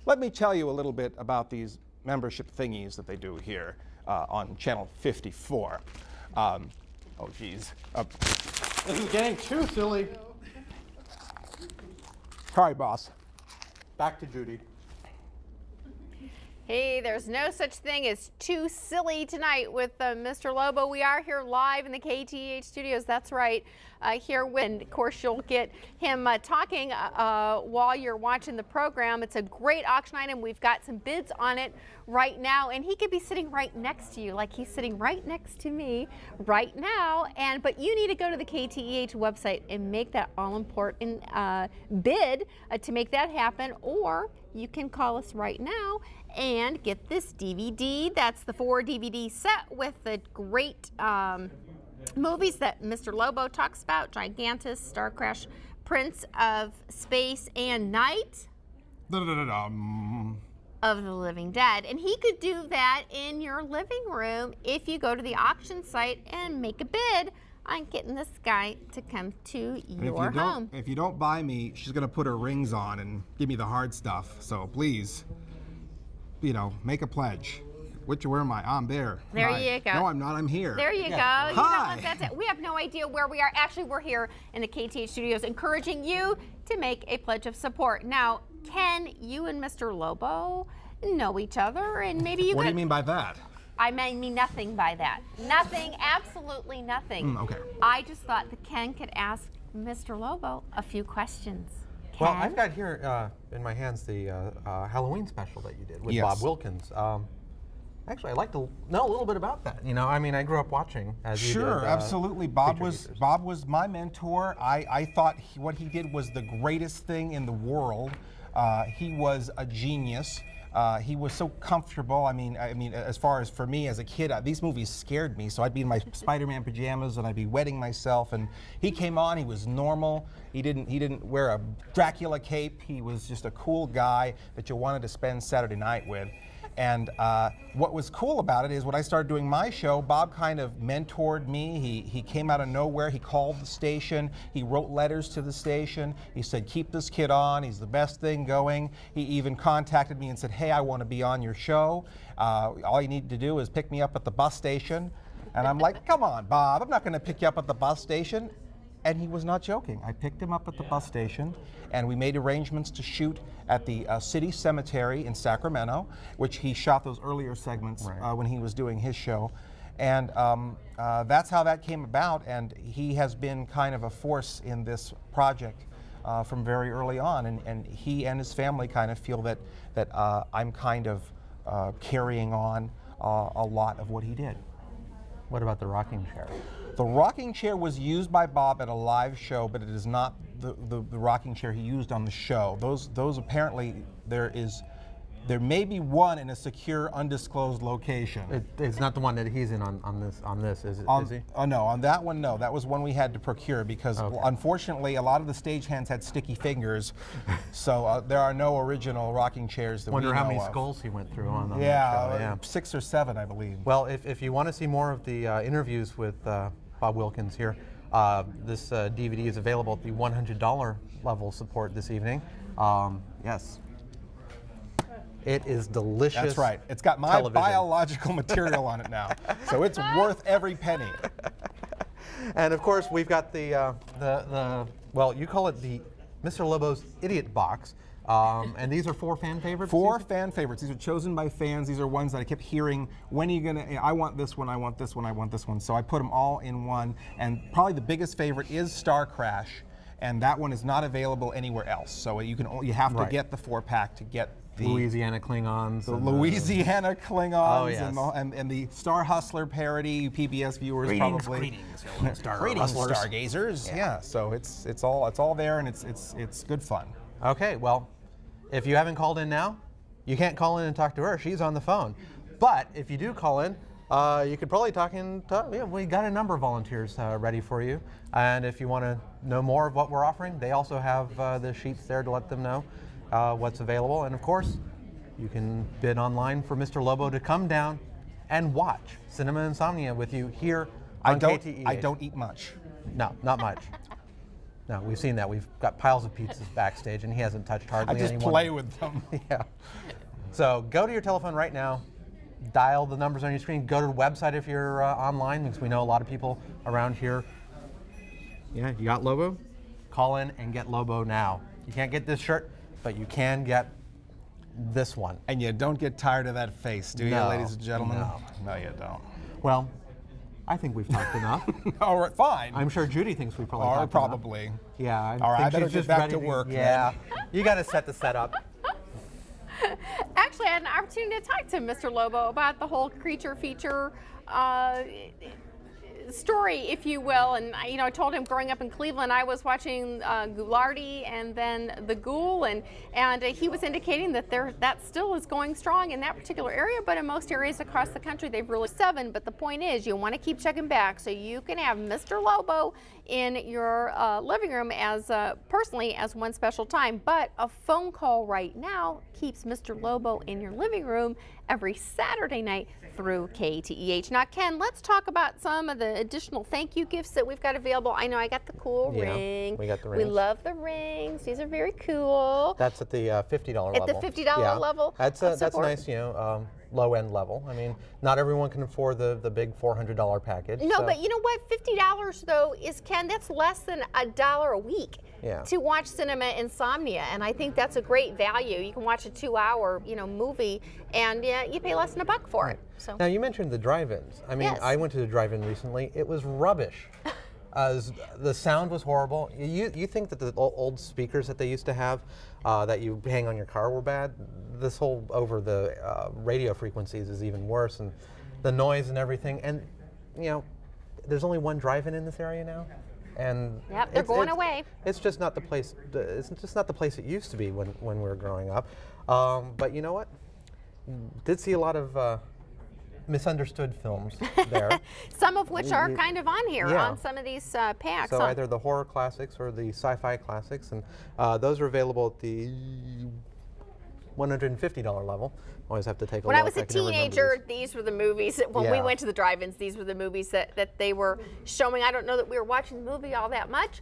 let me tell you a little bit about these membership thingies that they do here on channel 54. Oh, geez. This is getting too silly. Sorry, boss. Back to Judy. Hey, there's no such thing as too silly tonight with Mr. Lobo. We are here live in the KTH studios. That's right. Here, when, of course, you'll get him talking while you're watching the program. It's a great auction item. We've got some bids on it right now, and he could be sitting right next to you, like he's sitting right next to me right now. But you need to go to the KTEH website and make that all-important bid to make that happen, or you can call us right now and get this DVD. That's the 4-DVD set with the great movies that Mr. Lobo talks about: Gigantus, Star Crash, Prince of Space, and Night of the Living Dead. And he could do that in your living room if you go to the auction site and make a bid on getting this guy to come to your home. If you don't buy me, she's going to put her rings on and give me the hard stuff. So please, you know, make a pledge. Where am I? I'm there. There Hi. you go. No, I'm not. I'm here. There you go. Hi. You know what? That's it. We have no idea where we are. Actually, we're here in the KTH studios encouraging you to make a pledge of support. Now, can you and Mr. Lobo know each other? And maybe you What do you mean by that? I mean nothing by that. Nothing, absolutely nothing. Okay. I just thought that Ken could ask Mr. Lobo a few questions. Ken? Well, I've got here in my hands the Halloween special that you did with Yes. Bob Wilkins. Actually, I'd like to know a little bit about that. You know, I mean, I grew up watching as you did. Sure, absolutely. Bob Features. was my mentor. I thought what he did was the greatest thing in the world. He was a genius. He was so comfortable. I mean, as far as for me as a kid, these movies scared me. So I'd be in my Spider-Man pajamas and I'd be wetting myself. And he came on. He was normal. He didn't wear a Dracula cape. He was just a cool guy that you wanted to spend Saturday night with. And what was cool about it is when I started doing my show, Bob kind of mentored me. He came out of nowhere. He called the station. He wrote letters to the station. He said, keep this kid on. He's the best thing going. He even contacted me and said, hey, I want to be on your show. All you need to do is pick me up at the bus station. And I'm like, come on, Bob. I'm not going to pick you up at the bus station. And he was not joking. I picked him up at the bus station, and we made arrangements to shoot at the city cemetery in Sacramento, which he shot those earlier segments when he was doing his show. And that's how that came about, and he has been kind of a force in this project from very early on, and he and his family kind of feel that I'm kind of carrying on a lot of what he did. What about the rocking chair? The rocking chair was used by Bob at a live show, but it is not the rocking chair he used on the show. Those apparently there may be one in a secure, undisclosed location. It's not the one that he's in on this, is it? Is he? Oh no, on that one, no. That was one we had to procure because unfortunately a lot of the stagehands had sticky fingers, so there are no original rocking chairs that we know of. Wonder how many skulls he went through on that show. Yeah, 6 or 7, I believe. Well, if you want to see more of the interviews with Bob Wilkins here, this DVD is available at the $100 level support this evening. Yes. It is delicious. That's right. It's got my biological material on it now, so it's worth every penny. And of course, we've got the well, you call it the Mr. Lobo's Idiot Box, and these are 4 fan favorites. 4 fan favorites. These are chosen by fans. These are ones that I kept hearing. When are you gonna? I want this one. I want this one. I want this one. So I put them all in one. And probably the biggest favorite is Star Crash, and that one is not available anywhere else. So you have to get the 4-pack to get the Louisiana Klingons. The Louisiana Klingons, oh, yes. and the Star Hustler parody. PBS viewers probably. Greetings, Stargazers. Yeah. So it's all there, and it's good fun. Okay. Well, if you haven't called in now, you can't call in and talk to her. She's on the phone. But if you do call in, you could probably talk in. Yeah, we got a number of volunteers ready for you. And if you want to know more of what we're offering, they also have the sheets there to let them know what's available. And of course, you can bid online for Mr. Lobo to come down and watch Cinema Insomnia with you here on KTEH. I don't eat much. No, not much. No, we've seen that. We've got piles of pizzas backstage, and he hasn't touched hardly I just anyone. play with them. Yeah. So go to your telephone right now, dial the numbers on your screen, go to the website if you're online, because we know a lot of people around here. Yeah, you got Lobo? Call in and get Lobo now. You can't get this shirt, but you can get this one. And you don't get tired of that face, do you, No, ladies and gentlemen? no. No, you don't. Well, I think we've talked enough. All right, fine. I'm sure Judy thinks we probably talked Probably. enough. Yeah. All right, I think better she's get just back ready to work Yeah. You got to set the setup. Actually, I had an opportunity to talk to Mr. Lobo about the whole creature feature story, if you will. And I told him growing up in Cleveland, I was watching Ghoulardi and then The Ghoul, and he was indicating that that still is going strong in that particular area, but in most areas across the country, they've really 7. But the point is, you want to keep checking back so you can have Mr. Lobo in your living room as personally as one special time. But a phone call right now keeps Mr. Lobo in your living room every Saturday night through KTEH. Now, Ken, let's talk about some of the additional thank you gifts that we've got available. I know I got the cool ring. We got the rings. We love the rings. These are very cool. That's at the $50 level. At the $50 level. That's nice, low-end level. I mean, not everyone can afford the big $400 package. No, so. but you know what? $50 though is, Ken, that's less than $1 a week to watch cinema Insomnia, and I think that's a great value. You can watch a 2-hour, movie, and you pay less than $1 for it. So. Now you mentioned the drive-ins. I mean, Yes. I went to the drive-in recently. It was rubbish. The sound was horrible. You think that the old speakers that they used to have that you hang on your car were bad? This whole over the radio frequencies is even worse, and the noise and everything. And there's only one drive-in in this area now, and they're going away. It's just not the place. It's just not the place it used to be when we were growing up. But you know what? Did see a lot of misunderstood films there. Some of which are kind of on here Yeah. on some of these packs. So either the horror classics or the sci-fi classics, and those are available at the $150 level. Always have to take a look. When I was a can never remember teenager, these were the movies. When we Yeah. went to the drive-ins, these were the movies that they were showing. I don't know that we were watching the movie all that much,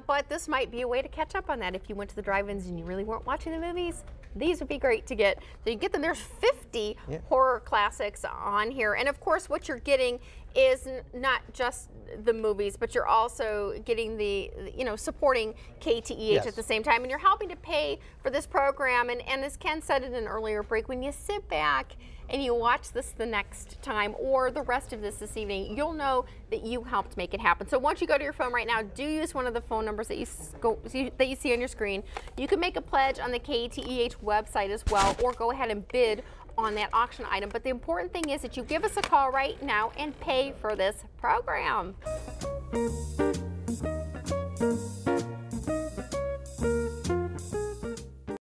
but this might be a way to catch up on that. If you went to the drive-ins and you really weren't watching the movies, these would be great to get. So you get them. There's 50 horror classics on here. And of course, what you're getting is not just the movies, but you're also getting the, supporting KTEH at the same time. And you're helping to pay for this program. And as Ken said in an earlier break, when you sit back and you watch this the next time or the rest of this evening, you'll know that you helped make it happen. So once you go to your phone right now, do use one of the phone numbers that you see on your screen. You can make a pledge on the KTEH website as well, or go ahead and bid on that auction item. But the important thing is that you give us a call right now and pay for this program.